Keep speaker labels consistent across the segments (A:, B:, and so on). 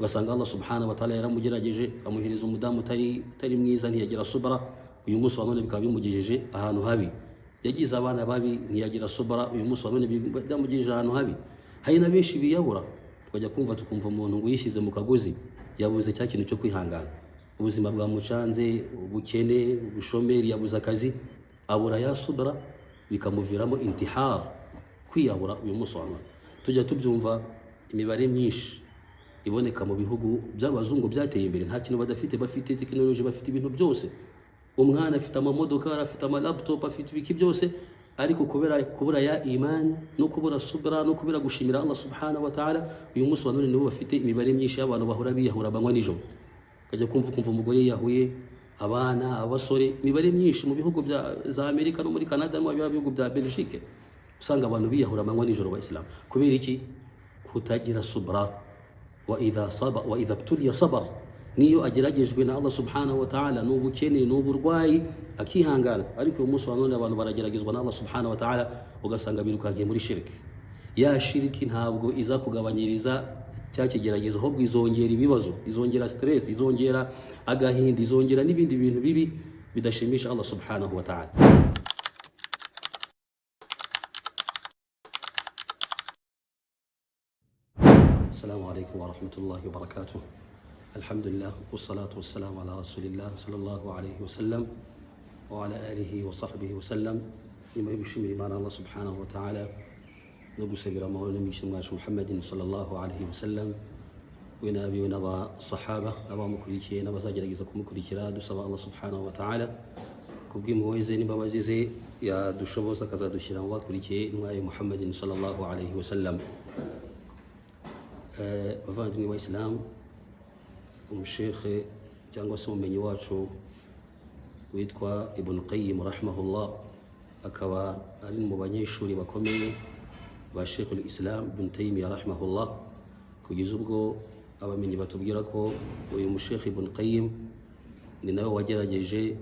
A: ugasanga Allah subhanahu wa ta'ala yaramugerageje amuhereza umudamu utari mwiza ntiyagira subra, uyu munsi wa none bikaba bimugejeje ahantu habi. Yagize abana babi ntiyagira subra, uyu munsi wa none byamugejeje ahantu habi. Hari na benshi biyahura, tukajya tukumva umuntu ngo yishyize mu kagozi, yabuze cya kintu cyo kwihangana, ubuzima bwamucanze, ubukene, ubushomeri, yabuze akazi, abura ya subra, bikamuviramo intihar, kwiyahura. Uyu munsi wa none tujya tubyumva imibare myinshi iboneka mu bihugu by'abazungu byateye imbere, nta kintu badafite, bafite tekinoloji, bafite ibintu byose. Umwana afite amamodoka, afite amalaptop, afite ibiki byose, ariko kubura ya iman no kubura subra no kubura gushimira Allah subhanahu wa ta'ala, uyu munsi wa none nibo bafite imibare myinshi y'abantu bahora biyahura banywa nijoro. Kajya kumva umugore yahuye, abana, abasore, imibare myinshi mu bihugu za Amerika no muri Canada no mu bihugu bya Belgique, usanga abantu biyahura banywa nijoro. Abayisilamu kubera iki? Kutagira subra. Wa idha btuliya sabar, niyo ageragejwe na Allah subhanahu wa ta'ala n'ubukene n'uburwayi akihangana. Ariko uyu munsi wa none abantu barageragezwa na Allah subhanahu wa ta'ala, ugasanga birukankiye muri shirki. Ya shirki ntabwo iza kugabanyiriza cya kigeragezo, ahubwo izongera ibibazo, izongera stress, izongera agahinda, izongera n'ibindi bintu bibi bidashimisha Allah subhanahu wa ta'ala. السلام عليكم ورحمة الله وبركاته. الحمد لله والصلاة والسلام على رسول الله صلى الله عليه وسلم وعلى آله وصحبه وسلم. لما يبشر إيمان الله سبحانه وتعالى نقص برمضان محمد صلى الله عليه وسلم ونبي ونبى الصحابة أبا مكريكي نبى زاجر جزاكم مكريكي دسوا الله سبحانه وتعالى كبجي مويزين بمزيزي يا دشبوسا كذا دشيران وكريكي نوعي محمد صلى الله عليه وسلم. Bavandimwe b'Abayisilamu, umushekhe cyangwa se umumenyi wacu witwa Ibn Qayyim rahimahullah, akaba ari mu banyeshuri bakomeye ba Sheikhul Islam Ibn Taymiyyah rahimahullah, kugeza ubwo abamenyi batubwira ko uyu mushekhe Ibn Qayyim ni nawe wagerageje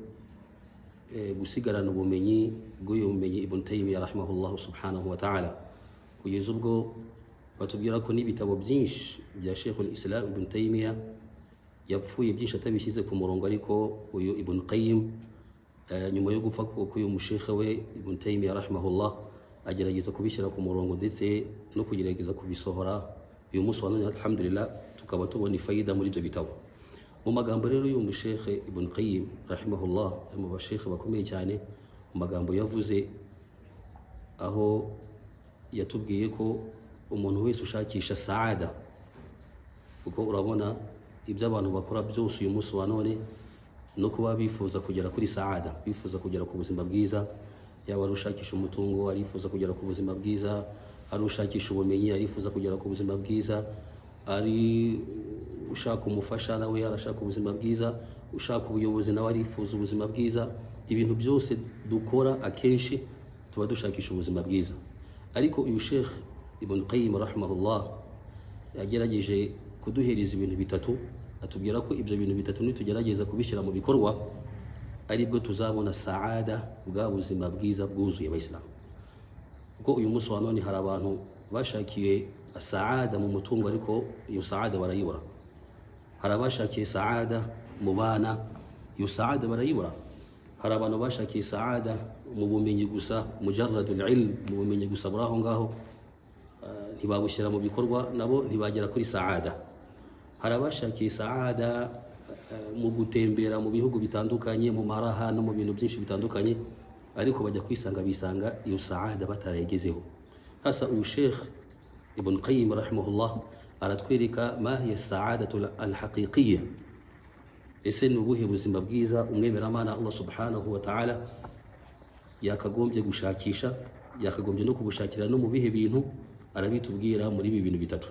A: gusigarana ubumenyi bw'uyu mumenyi Ibn Taymiyyah rahimahullah subhanahu wa ta'ala, kugeza ubwo batubwira ko n'ibitabo byinshi bya Sheikhul Islam Ibn Taymiyyah yapfuye byinshi atabishyize ku murongo. Ariko uyu Ibn Qayyim nyuma yo gupfa k'uyu mushekhe we Ibn Taymiyyah rahimahullah agerageza kubishyira ku murongo ndetse no kugerageza kubisohora. Uyu munsi wa none alhamdulillah tukaba tubona ifayida muri ibyo bitabo. Mu magambo rero y'uyu mushekhe Ibn Qayyim rahimahullah, mu bashekhe bakomeye cyane, mu magambo yavuze aho yatubwiye ko umuntu wese ushakisha saada, kuko urabona ibyo abantu bakora byose uyu munsi wa none no kuba bifuza kugera kuri saada, bifuza kugera ku buzima bwiza, yaba ari ushakisha umutungo arifuza kugera ku buzima bwiza, ari ushakisha ubumenyi arifuza kugera ku buzima bwiza, ari ushaka umufasha nawe arashaka ubuzima bwiza, ushaka ubuyobozi nawe arifuza ubuzima bwiza. Ibintu byose dukora akenshi tuba dushakisha ubuzima bwiza. Ariko uyu Sheikh Ibn Qayyim rahimahullah yagerageje kuduhereza ibintu bitatu, atubwira ko ibyo bintu bitatu nitugerageza kubishyira mu bikorwa aribwo tuzabona saada, bwa buzima bwiza bwuzuye. Abayisilamu, kuko uyu munsi wa none hari abantu bashakiye saada mu mutungo ariko iyo saada barayibura. Hari abashakiye saada mu bana, iyo saada barayibura. Hari abantu bashakiye saada mu bumenyi gusa, mujarradul ilm, mu bumenyi gusa buri aho ngaho, ntibabushyira mu bikorwa, nabo ntibagera kuri saada. Hari abashakiye saada mu gutembera mu bihugu bitandukanye, mu maraha no mu bintu byinshi bitandukanye, ariko bajya bisanga iyo saada batarayigezeho. Hasa uyu Sheikh Ibn Qayyim rahimahullah aratwereka ma hiya saadatu alhaqiqiyya, ese ni ubuhe buzima bwiza umwemeramana Allah subhanahu wa ta'ala yakagombye gushakisha, yakagombye no kubushakira no mu bihe bintu. Arabitubwira muri ibi bintu bitatu.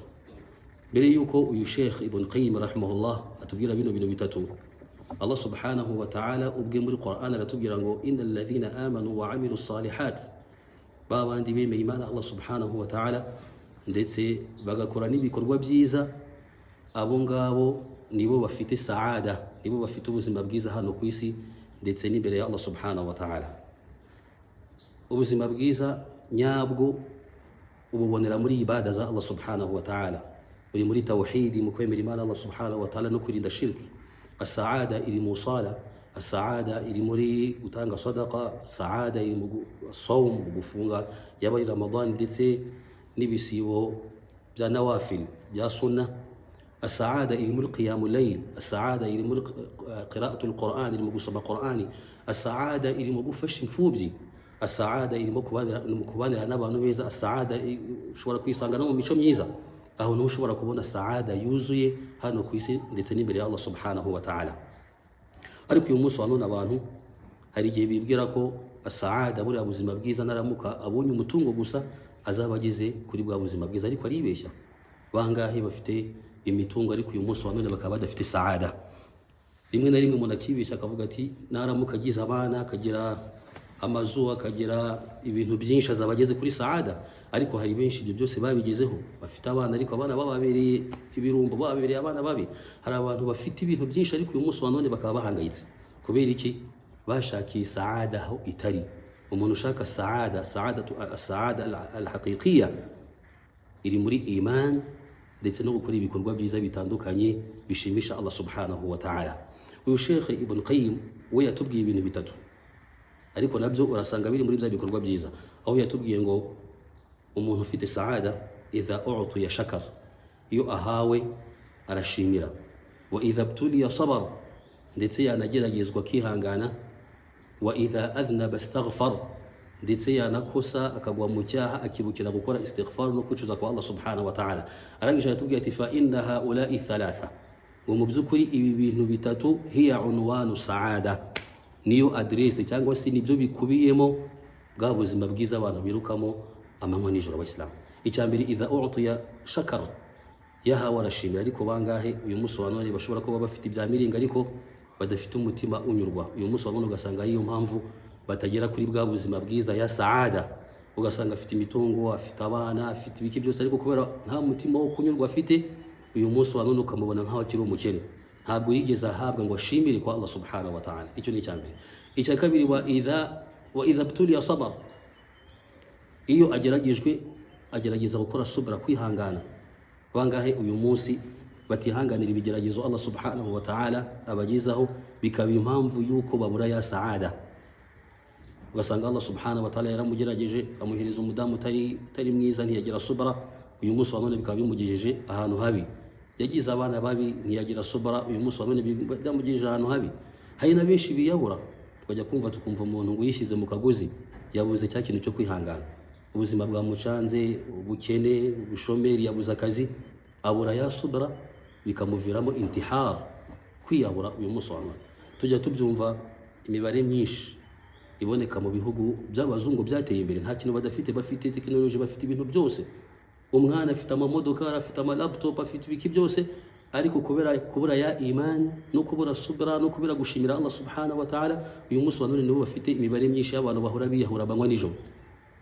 A: Mbere yuko uyu Sheikh Ibn Qayyim rahimahullah atubwira bino bintu bitatu, Allah subhanahu wa ta'ala ubwe muri Qur'an aratubwira ngo innal ladhina amanu wa amilus salihat, babandi bemeye Imana Allah subhanahu wa ta'ala ndetse bagakora n'ibikorwa byiza, abo ngabo nibo bafite saada, nibo bafite ubuzima bwiza hano ku isi ndetse n'imbere ya Allah subhanahu wa ta'ala. Ubuzima bwiza nyabwo ububonera muri ibada za Allah subhanahu wa ta'ala, uri muri tawhidi, mu kwemera Imana Allah subhanahu wa ta'ala no kwirinda shirki. As-saada iri mu sala, as-saada iri muri gutanga sadaqa, as-saada iri mu sawm, mu gufunga yaba ari Ramadan ndetse n'ibisibo bya nawafil bya sunna. As-saada iri muri qiyamul layl, as-saada iri muri qira'atul Qur'an, iri mu gusoma Qur'ani. As-saada iri mu gufasha imfubyi, as-saada iri mu kubanira n'abantu beza. As-saada ushobora kwisanga no mu mico myiza, aho niho ushobora kubona saada yuzuye hano ku isi ndetse n'imbere ya Allah subhanahu wa ta'ala. Ariko uyu munsi wa none abantu hari igihe bibwira ko saada buriya buzima bwiza naramuka abonye umutungo gusa azaba ageze kuri bwa buzima bwiza, ariko aribeshya. Bangahe bafite imitungo ariko uyu munsi wa none bakaba badafite saada? Rimwe na rimwe umuntu akibeshya akavuga ati naramuka agize abana, akagira amazu, akagira ibintu byinshi, azaba ageze kuri saada. Ariko hari benshi ibyo byose babigezeho, bafite abana ariko abana bababereye ibirumbo, bababereye abana babi. Hari abantu bafite ibintu byinshi ariko uyu munsi wa none bakaba bahangayitse. Kubera iki? Bashakiye saada aho itari. Umuntu ushaka saada, saada al-haqiqiyya iri muri iman ndetse no gukora ibikorwa byiza bitandukanye bishimisha Allah subhanahu wa ta'ala. Uyu Sheikh Ibn Qayyim we yatubwiye ibintu bitatu, ariko nabyo urasanga biri muri bya bikorwa byiza. Aho yatubwiye ngo umuntu ufite saada idha u'tiya shakar, iyo ahawe arashimira. Wa idha btuliya sabar, ndetse yanageragezwa kihangana. Wa idha adhnaba astaghfar, ndetse yanakosa akagwa mu cyaha akibukira gukora istighfar no kwicuza kwa Allah subhanahu wa ta'ala. Arangije yatubwiye ati fa inna haula'i thalatha, ngo mu by'ukuri ibi bintu bitatu hiya unwanu saada, niyo adresse cyangwa se nibyo bikubiyemo bwa buzima bwiza abantu birukamo amanywa n'ijoro abayisilamu. Icya mbere idha u'tiya shakar, yahawe arashimira. Ariko bangahe uyu munsi wa none bashobora kuba bafite ibya miringa ariko badafite umutima unyurwa? Uyu munsi wa none ugasanga ariyo mpamvu batagera kuri bwa buzima bwiza ya saada. Ugasanga afite imitungo, afite abana, afite ibiki byose, ariko kubera nta mutima wo kunyurwa afite, uyu munsi wa none ukamubona nk'aho akiri umukene. Ntabwo yigeze ahabwa ngo ashimire kwa Allah subhanahu wa ta'ala. Icyo ni icya mbere. Icya kabiri wa idha btuliya sabar, iyo agerageza gukora subra, kwihangana. Bangahe uyu munsi batihanganira ibigeragezo Allah subhanahu wa ta'ala abagizaho, bikaba impamvu yuko babura ya saada. Ugasanga Allah subhanahu wa ta'ala yaramugerageje amuhereza umudamu utari mwiza, ntiyagira subra. Uyu munsi wa none bikaba bimugejeje ahantu habi. Yagize abana babi, ntiyagira subra. Uyu munsi wa none byamugejeje ahantu habi. Hari na benshi biyahura, tukajya tukumva umuntu ngo yishyize mu kagozi, yabuze cya kintu cyo kwihangana. Ubuzima bwamucanze, ubukene, ubushomeri, yabuze akazi, abura ya subra, bikamuviramo intihar, kwiyahura. Uyu munsi wa none tujya tubyumva imibare myinshi iboneka mu bihugu by'abazungu byateye imbere, nta kintu badafite, bafite tekinoloji, bafite ibintu byose. Umwana afite amamodoka, afite amalaptop, afite ibiki byose, ariko kubura ya iman no kubura subra no kubura gushimira Allah subhanahu wa ta'ala, uyu munsi wa none nibo bafite imibare myinshi y'abantu bahora biyahura banywa nijoro.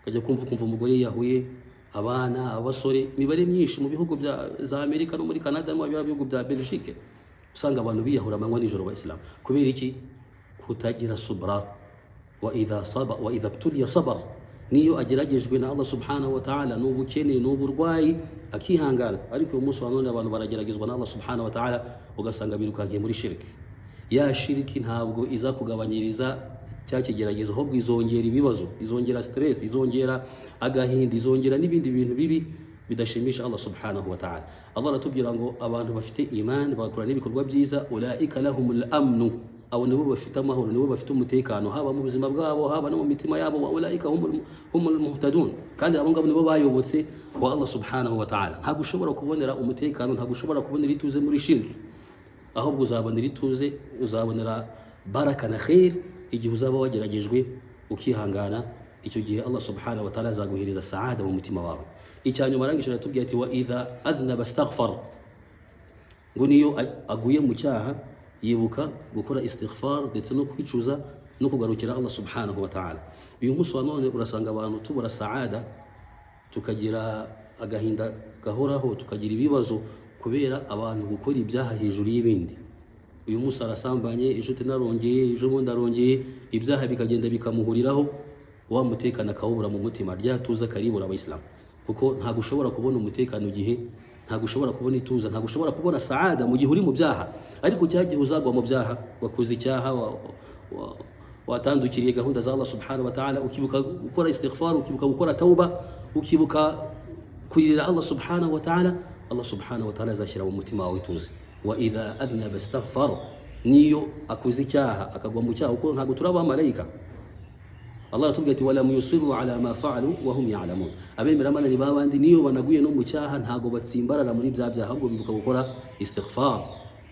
A: Kajya kumva umugore yahuye, abana, abasore, imibare myinshi mu bihugu za Amerika no muri Canada no mu bihugu bya Belgique, usanga abantu biyahura banywa nijoro abayisilamu. Kubera iki? Kutagira subra. Wa idha btuliya sabar, niyo ageragejwe na Allah subhanahu wa ta'ala n'ubukene n'uburwayi akihangana. Ariko uyu munsi wa none abantu barageragezwa na Allah subhanahu wa ta'ala, ugasanga birukangiye muri shirki. Ya shirki ntabwo iza kugabanyiriza cya kigeragezo, ahubwo izongera ibibazo, izongera stress, izongera agahinda, izongera n'ibindi bintu bibi bidashimisha Allah subhanahu wa ta'ala. Allah aratubwira ngo abantu bafite iman bakora n'ibikorwa byiza, ulaika lahumul amnu, abo nibo bafite amahoro, nibo bafite umutekano, haba mu buzima bwabo, haba no mu mitima yabo. Wa ulaika humul muhtadun, kandi abo ngabo nibo bayobotse wa Allah subhanahu wa ta'ala. Ntabwo ushobora kubonera umutekano, ntabwo ushobora kubonera ituze muri shirki, ahubwo uzabonera ituze, uzabonera baraka na khair igihe uzaba wageragejwe ukihangana. Icyo gihe Allah subhanahu wa ta'ala azaguhereza saada mu mutima wawe. Icyanyuma arangije aratubwiye ati wa idha adhnaba astaghfar, ngo niyo aguye mu cyaha yibuka gukora istighfar ndetse no kwicuza no kugarukira Allah subhanahu wa ta'ala. Uyu munsi wa none urasanga abantu tubura saada, tukagira agahinda gahoraho, tukagira ibibazo kubera abantu gukora ibyaha hejuru y'ibindi. Uyu munsi arasambanye, ejo narongeye, ejo bundi arongeye, ibyaha bikagenda bikamuhuriraho, wa mutekano akawubura mu mutima, ryatuza karibura abayisilamu. Kuko ntabwo ushobora kubona umutekano igihe ntabwo ushobora kubona ituza, ntabwo ushobora kubona saada mu gihe uri mu byaha. Ariko cyagihe uzagwa mu byaha, wakoze icyaha, watandukiriye gahunda za Allah subhanahu wa ta'ala, ukibuka gukora istighfar, ukibuka gukora tauba, ukibuka kuririra Allah subhanahu wa ta'ala, Allah subhanahu wa ta'ala azashyira mu mutima wawe ituze. Wa idha adhnaba astaghfar, niyo akoze icyaha akagwa mu cyaha, uko ntabwo turi abamarayika. Allah atubwira ati wala yusiru ala ma fa'alu wa hum ya'lamun, abemera Imana ni babandi niyo banaguye no mu cyaha ntago batsimbarara muri bya byaha, ahubwo bibuka gukora istighfar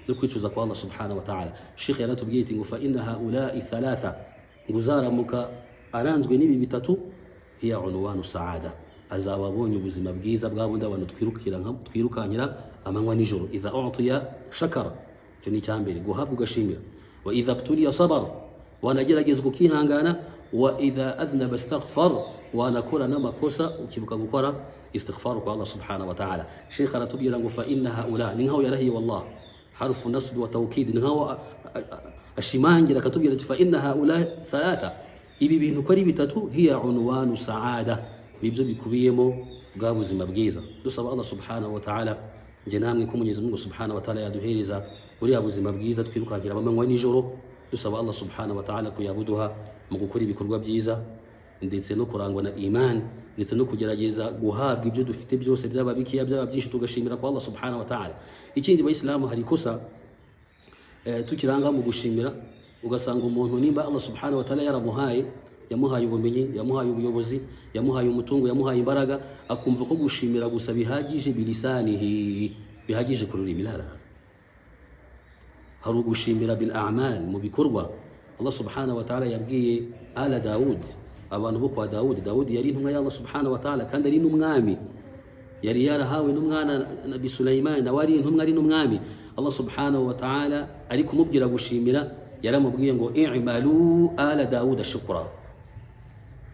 A: no kwicuza kwa Allah subhanahu wa ta'ala. Sheikh yaratubwiye ati ngo fa inna haula'i thalatha, nguzaramuka aranzwe n'ibi bitatu, hiya unwanu saada, azaba abonye ubuzima bwiza bwa bundi abantu twirukankira amanywa nijoro. Idha u'tiya shakara, cyo ni cyambere, guhabwa ugashimira. Wa idha btuliya sabar, wanageragezwa ukihangana. Wa idha adhnaba astaghfar, wanakora n'amakosa ukibuka gukora istighfar kwa Allah subhanahu wa ta'ala. Sheikh aratubwira ngo fa inna haula, ni nkaho yarahiye wallah, harfu nasb wa tawkid, ni nkaho ashimangira akatubwira ati fa inna haula thalatha, ibi bintu ko ari bitatu, hiya unwanu saada, nibyo bikubiyemo bwa buzima bwiza. Dusaba Allah subhanahu wa ta'ala nje namwe ko Mwenyezi Mungu subhanahu wa ta'ala yaduhereza buriya buzima bwiza twirukankira amanywa nijoro. Dusaba Allah subhanahu wa ta'ala kuyabuduha mu gukora ibikorwa byiza ndetse no kurangwa na iman, ndetse no kugerageza guhabwa ibyo dufite byose, byaba bikiya byaba byinshi, tugashimira kwa Allah subhanahu wa ta'ala. Ikindi bayisilamu, hari kosa tukiranga mu gushimira, ugasanga umuntu nimba Allah subhanahu wa ta'ala yaramuhaye, yamuhaye ubumenyi, yamuhaye ubuyobozi, yamuhaye umutungo, yamuhaye imbaraga, akumva ko gushimira gusa bihagije bilisanihi, bihagije ku rurimi. Hari ugushimira bil a'mal, mu bikorwa. Allah subhanahu wa ta'ala yabwiye ala Daud, abantu bo kwa Daud yari intumwa ya Allah subhanahu wa ta'ala kandi ari n'umwami, yari yarahawe n'umwana Nabi Sulaiman, nawe ari intumwa ari n'umwami. Allah subhanahu wa ta'ala ari kumubwira gushimira, yaramubwiye ngo i'malu ala Daud shukra,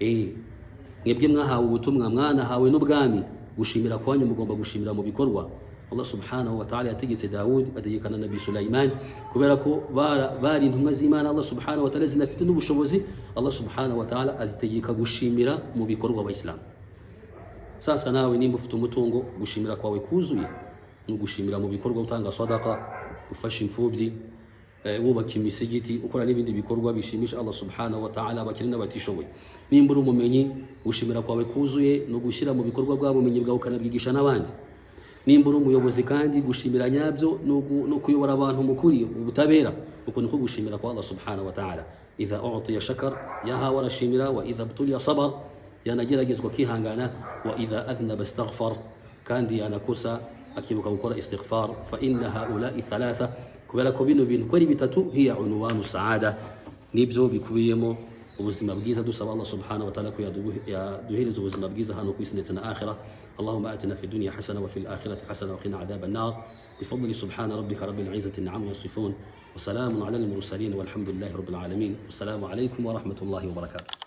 A: mwebwe mwahawe ubutumwa, mwanahawe n'ubwami, gushimira kwanyu mugomba gushimira mu bikorwa. Allah subhanahu wa ta'ala yategetse Daud, ategekana Nabi Sulaiman, kubera ko bari intumwa z'Imana Allah subhanahu wa ta'ala zinafite n'ubushobozi. Allah subhanahu wa ta'ala azitegeka gushimira mu bikorwa abayisilamu. Sasa nawe nimba ufite umutungo, gushimira kwawe kuzuye no gushimira mu bikorwa, utanga sadaqa, ufasha imfubyi, wubaka imisigiti, ukora n'ibindi bikorwa bishimisha Allah subhanahu wa ta'ala abakiri n'abatishoboye. Nimba uri umumenyi, gushimira kwawe kuzuye no gushyira mu bikorwa bwa bumenyi bwawe ukanabwigisha n'abandi. Nimba uri umuyobozi kandi gushimira nyabyo no kuyobora abantu mukuri ubutabera, uko niko gushimira kwa Allah subhanahu wa ta'ala. Idha u'tiya shakar, yahawe arashimira. Wa idha btuliya sabar, yanageragezwa kihangana. Wa idha adhnaba astaghfar, kandi yanakosa akibuka gukora istighfar. Fa inna haula'i thalatha, kubera ko bino bintu ko ari bitatu, hiya unwanu saada, nibyo bikubiyemo ubuzima bwiza. Dusaba Allah subhanahu wa ta'ala ko yaduhereza ubuzima bwiza hano ku isi ndetse na akhirah. اللهم آتنا في الدنيا حسنة وفي الآخرة حسنة وقنا عذاب النار بفضل سبحان ربك رب العزة عما يصفون وسلام على المرسلين والحمد لله رب العالمين والسلام عليكم ورحمة الله وبركاته.